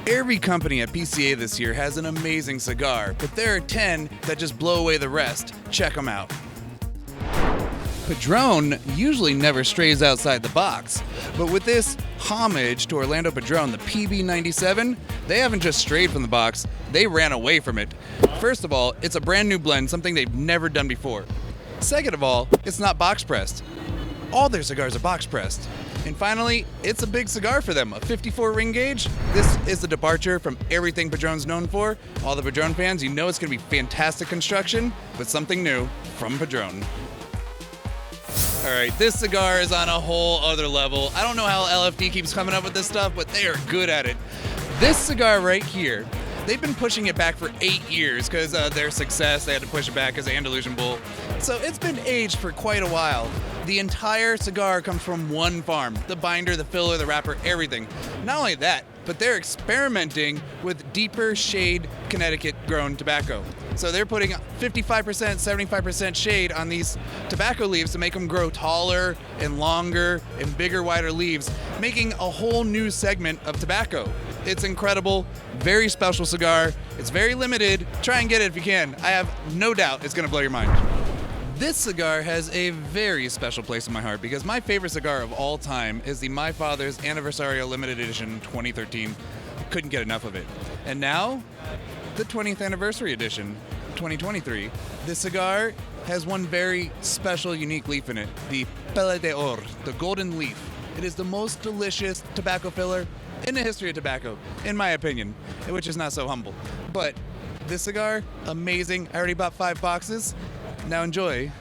Every company at PCA this year has an amazing cigar, but there are 10 that just blow away the rest. Check them out. Padron usually never strays outside the box, but with this homage to Orlando Padron, the PB97, they haven't just strayed from the box, they ran away from it. First of all, it's a brand new blend, something they've never done before. Second of all, it's not box pressed. All their cigars are box pressed. And finally, it's a big cigar for them, a 54 ring gauge. This is the departure from everything Padron's known for. All the Padron fans, you know it's gonna be fantastic construction, but something new from Padron. All right, this cigar is on a whole other level. I don't know how LFD keeps coming up with this stuff, but they are good at it. This cigar right here, they've been pushing it back for 8 years because of their success. They had to push it back as an Andalusian bull. So it's been aged for quite a while. The entire cigar comes from one farm. The binder, the filler, the wrapper, everything. Not only that, but they're experimenting with deeper shade Connecticut grown tobacco. So they're putting 55%, 75% shade on these tobacco leaves to make them grow taller and longer and bigger, wider leaves, making a whole new segment of tobacco. It's incredible, very special cigar. It's very limited. Try and get it if you can. I have no doubt it's gonna blow your mind. This cigar has a very special place in my heart because my favorite cigar of all time is the My Father's Anniversario Limited Edition 2013. Couldn't get enough of it. And now, the 20th Anniversary Edition 2023. This cigar has one very special, unique leaf in it, the Pele de Oro, the golden leaf. It is the most delicious tobacco filler in the history of tobacco, in my opinion, which is not so humble. But this cigar, amazing. I already bought 5 boxes. Now enjoy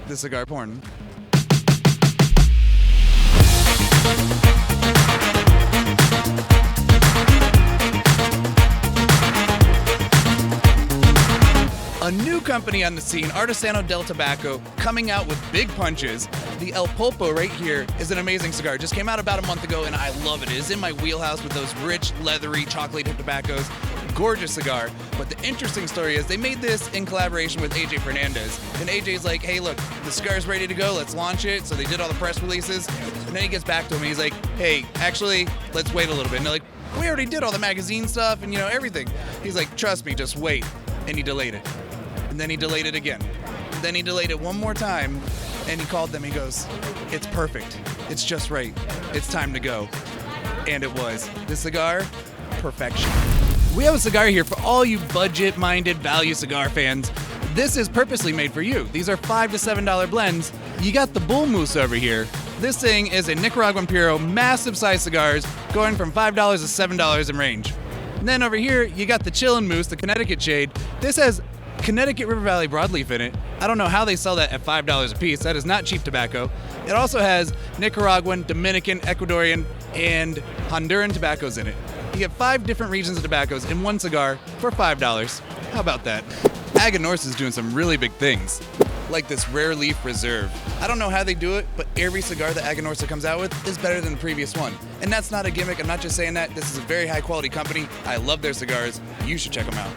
the cigar porn. A new company on the scene, Artesano del Tobaco, coming out with big punches. The El Pulpo right here is an amazing cigar. Just came out about a month ago and I love it. It is in my wheelhouse with those rich, leathery, chocolate tobaccos. Gorgeous cigar. But the interesting story is they made this in collaboration with AJ Fernandez. And AJ's like, hey, look, the cigar's ready to go. Let's launch it. So they did all the press releases. And then he gets back to him and he's like, hey, actually, let's wait a little bit. And they're like, we already did all the magazine stuff and, everything. He's like, trust me, just wait. And he delayed it. And then he delayed it again. Then he delayed it one more time, and he called them. He goes, it's perfect. It's just right. It's time to go. And it was. This cigar, perfection. We have a cigar here for all you budget-minded value cigar fans. This is purposely made for you. These are $5 to $7 blends. You got the Bull Moose over here. This thing is a Nicaraguan Puro, massive size cigars, going from $5 to $7 in range. And then over here, you got the Chillin Moose, the Connecticut shade. This has Connecticut River Valley broadleaf in it. I don't know how they sell that at $5 a piece. That is not cheap tobacco. It also has Nicaraguan, Dominican, Ecuadorian, and Honduran tobaccos in it. You get 5 different regions of tobaccos in one cigar for $5. How about that? Aganorsa is doing some really big things, like this rare leaf reserve. I don't know how they do it, but every cigar that Aganorsa comes out with is better than the previous one. And that's not a gimmick. I'm not just saying that. This is a very high quality company. I love their cigars. You should check them out.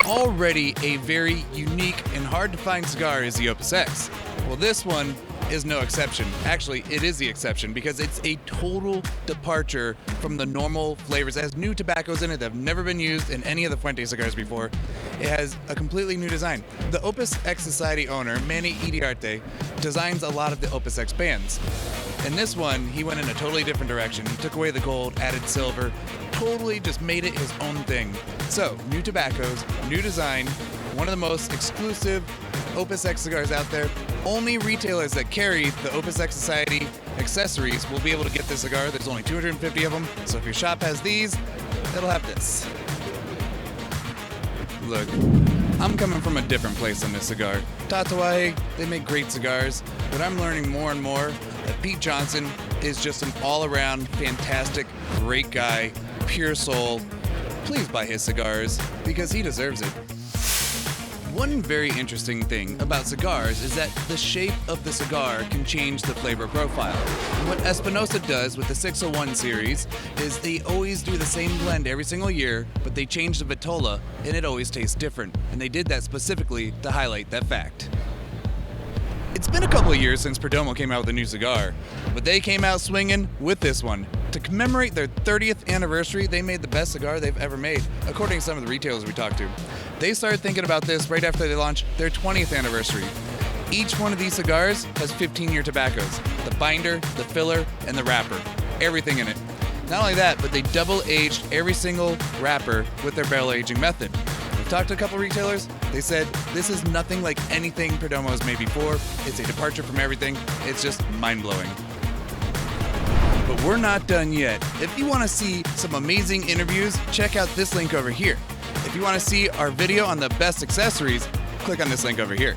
Already a very unique and hard to find cigar is the Opus X. Well, this one is no exception. Actually, it is the exception because it's a total departure from the normal flavors. It has new tobaccos in it that have never been used in any of the Fuente cigars before. It has a completely new design. The Opus X Society owner, Manny Iriarte, designs a lot of the Opus X bands. In this one, he went in a totally different direction. He took away the gold, added silver, totally just made it his own thing. So, new tobaccos, new design, one of the most exclusive Opus X cigars out there. Only retailers that carry the Opus X Society accessories will be able to get this cigar. There's only 250 of them, so if your shop has these, it'll have this. Look, I'm coming from a different place on this cigar. Tatuaje, they make great cigars, but I'm learning more and more that Pete Johnson is just an all-around fantastic, great guy, pure soul. Please buy his cigars because he deserves it. One very interesting thing about cigars is that the shape of the cigar can change the flavor profile. What Espinosa does with the 601 series is they always do the same blend every single year, but they change the vitola and it always tastes different. And they did that specifically to highlight that fact. It's been a couple of years since Perdomo came out with a new cigar, but they came out swinging with this one. To commemorate their 30th anniversary, they made the best cigar they've ever made, according to some of the retailers we talked to. They started thinking about this right after they launched their 20th anniversary. Each one of these cigars has 15-year tobaccos, the binder, the filler, and the wrapper, everything in it. Not only that, but they double-aged every single wrapper with their barrel aging method. We've talked to a couple retailers. They said, this is nothing like anything Perdomo has made before. It's a departure from everything. It's just mind-blowing. But we're not done yet. If you want to see some amazing interviews, check out this link over here. If you want to see our video on the best accessories, click on this link over here.